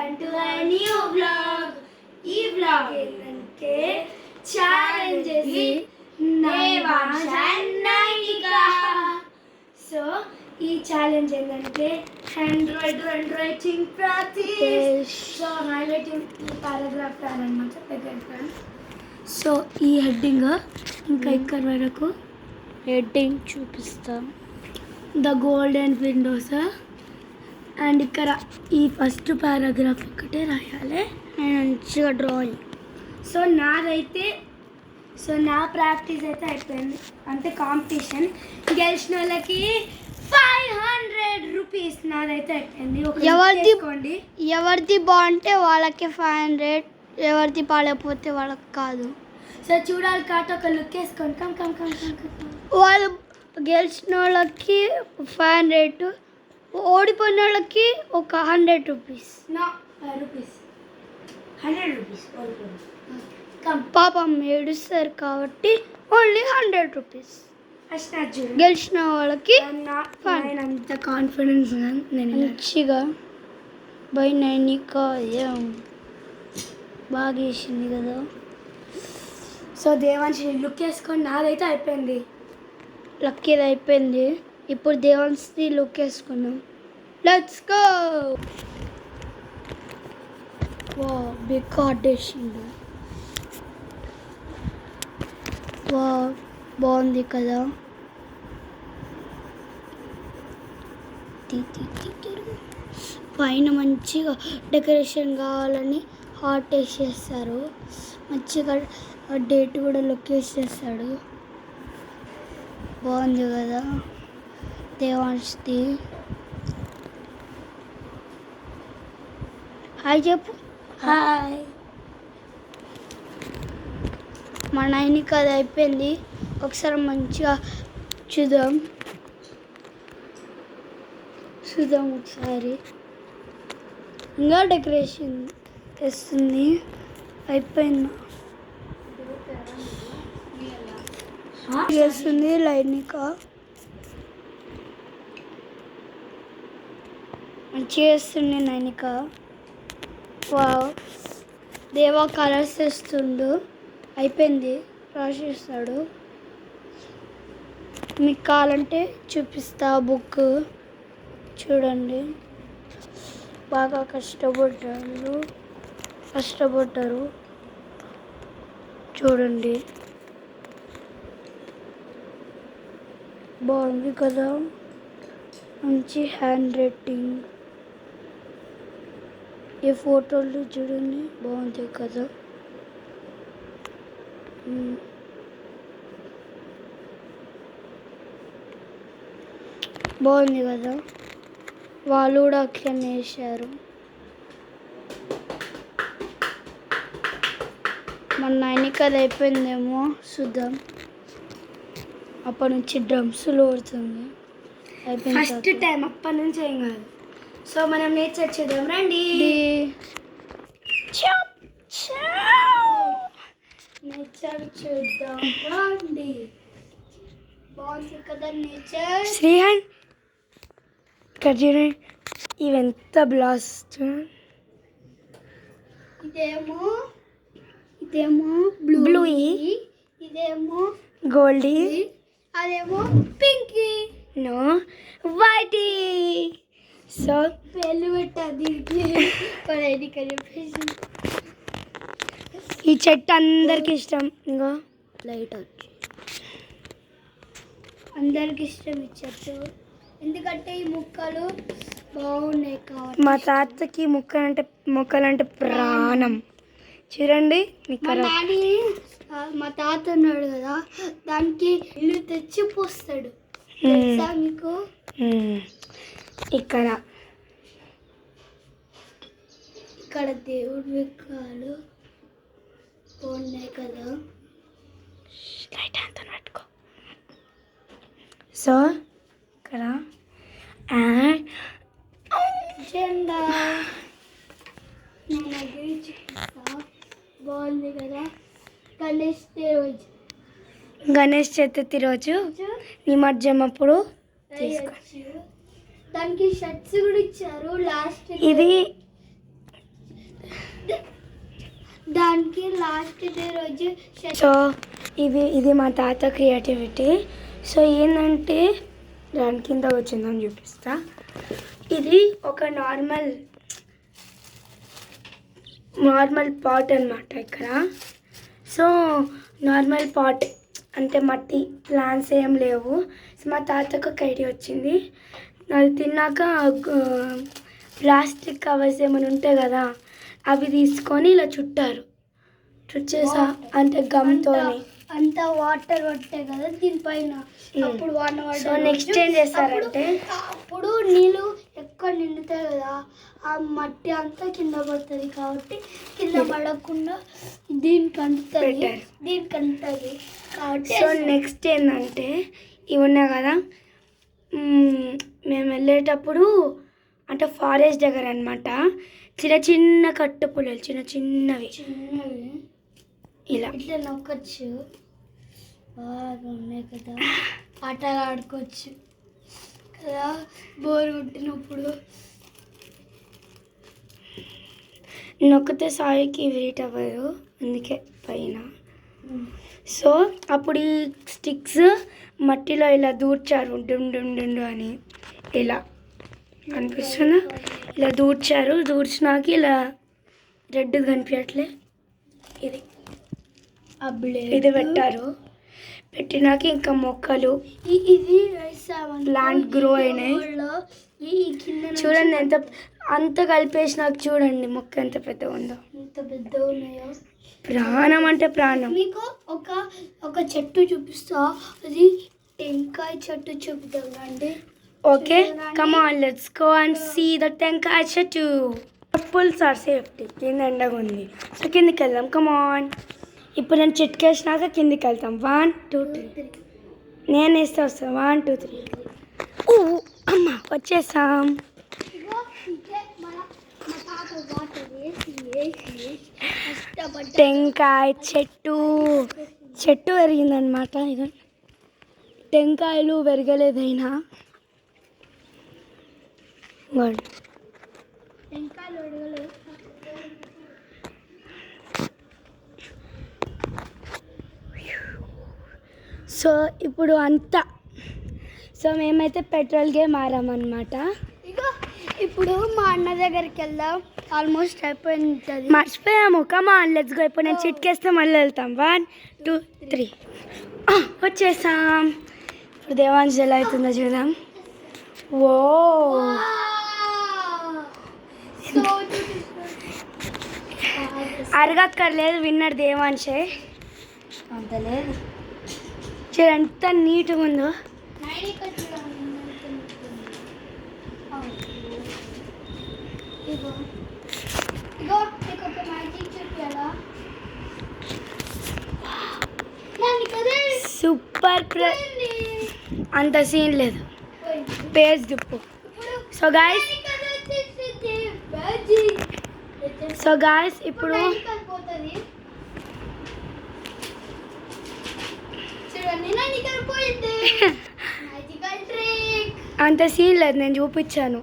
Welcome to a new vlog. ఈ vlog ఏంటంటే challenges Nevansha Nainika. So ఈ ఛాలెంజ్ ఏంటంటే handwriting practice. So handwriting paragraph రాయాలన్నమాట దగ్గర. సో ఈ హెడ్డింగ్ ఇంకా ఇక్కడ వరకు హెడ్డింగ్ చూపిస్తాం. ద గోల్డెన్ విండోస్ అండ్ ఇక్కడ ఈ ఫస్ట్ పారాగ్రాఫ్ ఒకటే రాయాలి మంచిగా డ్రాయింగ్. సో నాదైతే నా ప్రాక్టీస్ అయితే అయిపోయింది. అంటే కాంపిటీషన్ గెలిచిన వాళ్ళకి 500 రూపీస్ నాదైతే అయిపోయింది. ఎవరిది బాగుంటే వాళ్ళకి 500, ఎవరిది బాగాలేకపోతే వాళ్ళకి కాదు. సో చూడాలి కాట ఒక లుక్ వేసుకోండి. Come come come come come. వాళ్ళు గెలిచిన వాళ్ళకి 500, ఓడిపోయిన వాళ్ళకి ఒక 100 రూపీస్. నా 5 రూపీస్ 100 రూపీస్ కమ్. పాపం ఏడుస్తారు కాబట్టి ఓన్లీ 100 రూపీస్. గెలిచిన వాళ్ళకి అంత కాన్ఫిడెన్స్ నేను మంచిగా బై నైనిక బాగా వేసింది కదా. సో దేవాంశి లుక్ వేసుకొని నాదైతే అయిపోయింది. లక్కీది అయిపోయింది. ఇప్పుడు దేవాన్స్ది లుక్ వేసుకున్నాం. Let's go. వా బిగ్ కార్డ్ వేసిండు. వా బాగుంది కదా. పైన మంచిగా డెకరేషన్ కావాలని హార్ట్ వేసేస్తారు. మంచిగా డేట్ కూడా లుక్ వేసేస్తాడు. బాగుంది కదా దేవాన్స్ది. హాయ్ చెప్పు. హాయ్. మా నైనిక అది అయిపోయింది. ఒకసారి మంచిగా చూద్దాం ఒకసారి. ఇంకా డెకరేషన్ వేస్తుంది. అయిపోయింది చేస్తుంది నైనిక. మంచిగా వేస్తుంది నైనిక. వావ్. దేవా కలర్స్ వేస్తుండు. అయిపోయింది. రాసేస్తాడు. మీకు కావాలంటే చూపిస్తా బుక్ చూడండి. బాగా కష్టపడ్డారు చూడండి. బాగుంది కదా. మంచి హ్యాండ్ రైటింగ్. ఈ ఫోటోలు చూడండి బాగుంది కదా. బాగుంది కదా. వాళ్ళు కూడా అట్లనే వేశారు. మన నైనికది అయిపోయిందేమో చూద్దాం. అప్పటి నుంచి డ్రమ్స్లో కొడుతుంది. ఫస్ట్ టైం అప్పటి నుంచి ఏం కాదు. సో మనం నేచర్ చూద్దాం రండి. నేచర్ చూద్దాం రండి. బాగుంది కదా నేచర్. శ్రీహాన్ ఇక్కడ చూడండి ఇవెంత బ్లాస్ట్. ఇదేమో బ్లూయి, ఇదేమో గోల్డీ, అదేమో పింకీ, నో వైటీ. సో పేర్లు పెట్టాది చెప్పేసి. ఈ చెట్టు అందరికి ఇష్టం. ఇంకా లైట్ వచ్చి అందరికి ఇష్టం ఈ చెట్టు. ఎందుకంటే ఈ మొక్కలు బాగున్నాయి కాబట్టి. మా తాతకి మొక్కలంటే ప్రాణం. చూడండి మా తాత ఉన్నాడు కదా, దానికి ఇల్లు తెచ్చి పోస్తాడు తెలుసా మీకు. ఇక్కడ దేవుడి విగ్రహాలు బాగున్నాయి కదా. పెట్టుకో. సో ఇక్కడ జెండా బాగుంది కదా. గణేష్ చతుర్థి రోజు నిమజ్జనం అప్పుడు దానికి షర్ట్స్ కూడా ఇచ్చారు. లాస్ట్ ఇది దానికి లాస్ట్ డే రోజు సో ఇది మా తాత క్రియేటివిటీ. సో ఏంటంటే దాని కింద వచ్చిందని చూపిస్తా. ఇది ఒక నార్మల్ పాట్ అన్నమాట ఇక్కడ. సో నార్మల్ పాట్ అంటే మట్టి ప్లాంట్స్ ఏం లేవు. సో మా తాతకు ఒక ఐడియా వచ్చింది. అది తిన్నాక ప్లాస్టిక్ కవర్స్ ఏమైనా ఉంటాయి కదా, అవి తీసుకొని ఇలా చుట్టేసా అంటే గమ్తోని అంత వాటర్ పట్టాయి కదా దీనిపైన. అప్పుడు సో నెక్స్ట్ ఏం చేస్తారంటే అప్పుడు నీళ్ళు ఎక్కువ నిండుతాయి కదా, ఆ మట్టి అంతా కింద పడుతుంది కాబట్టి కింద పడకుండా దీనికి అంటుతుంది కాబట్టి. సో నెక్స్ట్ ఏంటంటే ఇవి ఉన్నాయి కదా, మేము వెళ్ళేటప్పుడు అంటే ఫారెస్ట్ దగ్గర అనమాట చిన్న చిన్న కట్టు పుల్లలు చిన్నవి ఇలా ఇట్లా నొక్కొచ్చు, బాగా ఉన్నాయి కదా, ఆటలు ఆడుకోవచ్చు కదా బోర్ కొట్టినప్పుడు. నొక్కితే సాయికి వెయిట్ అవ్వదు, అందుకే పైన. సో అప్పుడు ఈ స్టిక్స్ మట్టిలో ఇలా దూర్చారు డుండు అని, ఇలా అనిపిస్తుందా? ఇలా దూర్చినాక ఇలా రెడ్ కనిపించట్లే, ఇది పెట్టినాక ఇంకా మొక్కలు ఇది ప్లాంట్ గ్రో అయినాయి. చూడండి అంత కలిపేసినాక చూడండి మొక్క ఎంత పెద్దగా ఉందో. ఎంత పెద్దగా ఉన్నాయో, ప్రాణం అంటే ప్రాణం. మీకు ఒక చెట్టు చూపిస్తా, అది టెంకాయ చెట్టు చూపుతాం అండి. Okay, come on let's go and see the టెంకాయ చెట్టు. Pulls are safety. కింద ఎండగా ఉంది, సో కిందికి వెళ్దాం. Come on. ఇప్పుడు నేను చిట్కేసినాక కిందికి వెళ్తాం. 1 2 3. నేను వేస్తే వస్తాను. 1 2 3. అమ్మ వచ్చేసాం. టెంకాయ చెట్టు పెరిగిందనమాట. ఇక టెంకాయలు పెరగలేదైనా సో ఇప్పుడు అంతా మేమైతే పెట్రోల్కే మారామన్నమాట. ఇప్పుడు మా అన్న దగ్గరికి వెళ్దాం, ఆల్మోస్ట్ అయిపోయింది. మర్చిపోయాము. Come on let's go. ఇప్పుడు నేను చిట్కేస్తే మళ్ళీ వెళ్తాం. 1 2 3. వచ్చేసాం. ఇప్పుడు దేవాంశ్ ఎలా అవుతుందో చూద్దాం. ఓ అరగక్కర్లేదు, విన్నర్ దేవాంశే. అంత లేదు, చూడు ఎంత నీట్గా ఉందో. సూపర్. అంత సీన్ లేదు, పేజ్ దిప్పు. సో గాయస్ ఇప్పుడు అంత సీన్ లేదు, నేను చూపించాను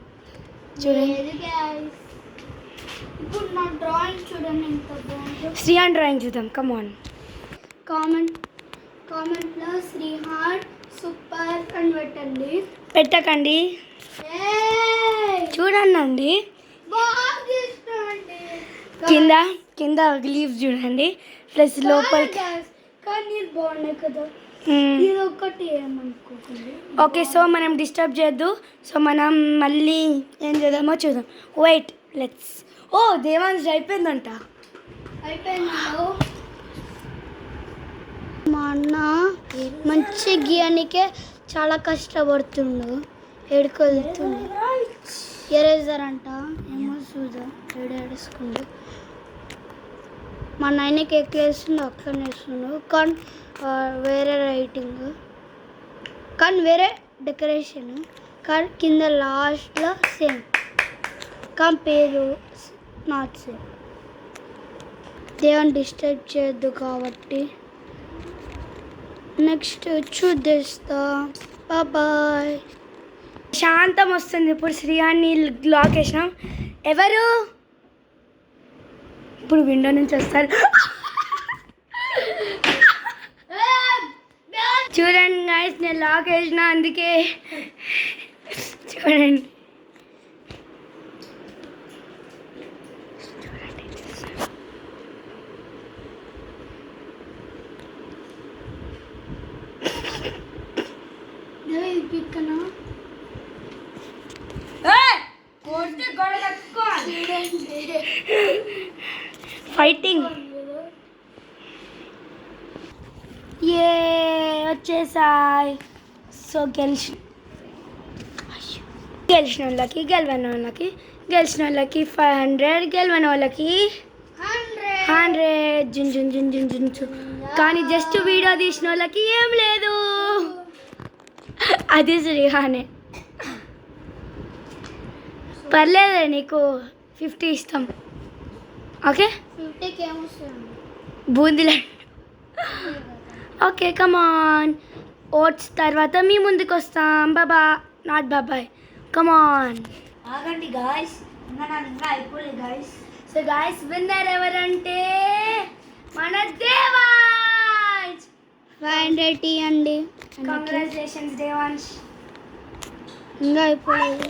చూడండి. ఇప్పుడు నా డ్రాయింగ్ చూడండి ఎంత బాగుంది. శ్రీహాన్ డ్రాయింగ్ చూద్దాం. Come on. కామెంట్లో శ్రీహాన్ సూపర్ అని పెట్టకండి, చూడండి. కింద లీవ్స్ చూడండి, ప్లస్ లోపలికి. కానీ బాగున్నాయి కదా, ఇది ఒక్కటి ఏమనుకోకండి. ఓకే, సో మనం డిస్టర్బ్ చేయొద్దు. సో మనం మళ్ళీ ఏం చేద్దామో చూద్దాం. Wait let's. ఓ దేవాంశ్ అయిపోయిందంట. మా అన్న మంచి గీయనికే చాలా కష్టపడుతుండు, ఎడుకెళ్తుండు. ఎరేజర్ అంట ఏమో చూద్దాం, ఏడేసుకుండు. మా నాయనకి ఎక్కేస్తుండు, అక్కడ వేస్తుండు. కానీ వేరే రైటింగ్, కానీ వేరే డెకరేషన్, కానీ కింద లాస్ట్లో సేమ్, కానీ పేరు నాట్ సేమ్. దేవుని డిస్టర్బ్ చేయొద్దు కాబట్టి నెక్స్ట్ చూద్దేస్తా. బాయ్. శాంతం వస్తుంది. ఇప్పుడు శ్రీహాన్ని లాక్ వేసినాం. ఎవరు ఇప్పుడు విండో నుంచి వస్తారు. చూడండి గైస్, నేను లాక్ వేసిన అందుకే. చూడండి పిక్కనా ఫైటింగ్. ఏ వచ్చేసాయి. సో గెలిచిన వాళ్ళకి, గెలవని వాళ్ళకి, గెలిచిన వాళ్ళకి 500, గెలవని వాళ్ళకి 100. జున్ జున్ జున్ జున్ జున్ జున్. కానీ జస్ట్ వీడియో తీసిన వాళ్ళకి ఏం లేదు. అది శ్రీహానే. పర్లేదు, నీకు 50 ఇస్తాం. ఓకే, 50కి ఏమొస్తుంది? బూందీలే. Okay come on. ఓట్స్ తర్వాత మీ ముందుకు వస్తాం. బాబా నాట్ బాబాయ్. కమాన్. ఆగండి గాయస్, ఇంకా అయిపోలేదు గాయస్. సో గాయస్, విన్నర్ ఎవరంటే మన దేవాంశ్. 500 అండి. కంగ్రాచులేషన్స్ దేవాంశ్. ఇంకా అయిపోలేదు.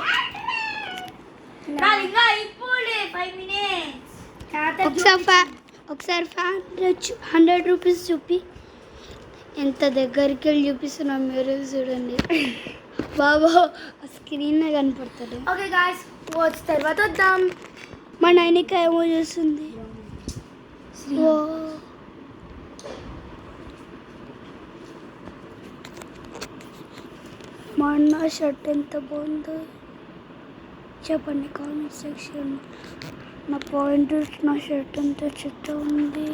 ఇంకా అయిపోలే 5 minutes. ఒకసారి 100 రూపీస్ చూపి. ఎంత దగ్గరికి వెళ్ళి చూపిస్తున్నాం మీరు చూడండి. బాబా స్క్రీన్ కనపడుతుంది. ఓకే గాయస్, ఓట్స్ తర్వాత వద్దాం. మా నైనిక ఏమో చూస్తుంది. ఓ మా అన్న షర్ట్ ఎంత బాగుందో చెప్పండి కామెంట్ సెక్షన్. నా పాయింట్ నా షర్ట్ ఎంత చెత్త ఉంది.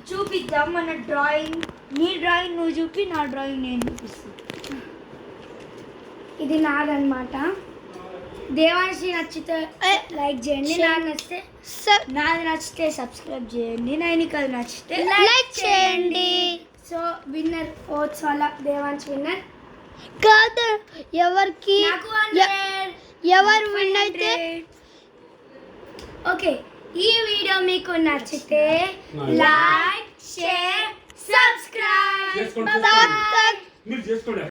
చూపిద్దాం మన డ్రాయింగ్. నీ డ్రాయింగ్ నువ్వు చూపి, నా డ్రాయింగ్ నేను చూపిస్తాను. ఇది నాదనమాట. దేవాంశి నచ్చితే లైక్ చేయండి, నాది నచ్చితే సబ్స్క్రైబ్ చేయండి, నైనికల్ నచ్చితే లైక్ చేయండి. సో విన్నర్ ఓట్స్ వల్ల దేవాంశ్ విన్నర్. కాదు, ఎవరికి నాకు 100. ఎవరు విన్ అయితే ఓకే, ఈ వీడియో మీకు నచ్చితే లైక్, షేర్, సబ్స్క్రైబ్. మీరు చేసుకోండి.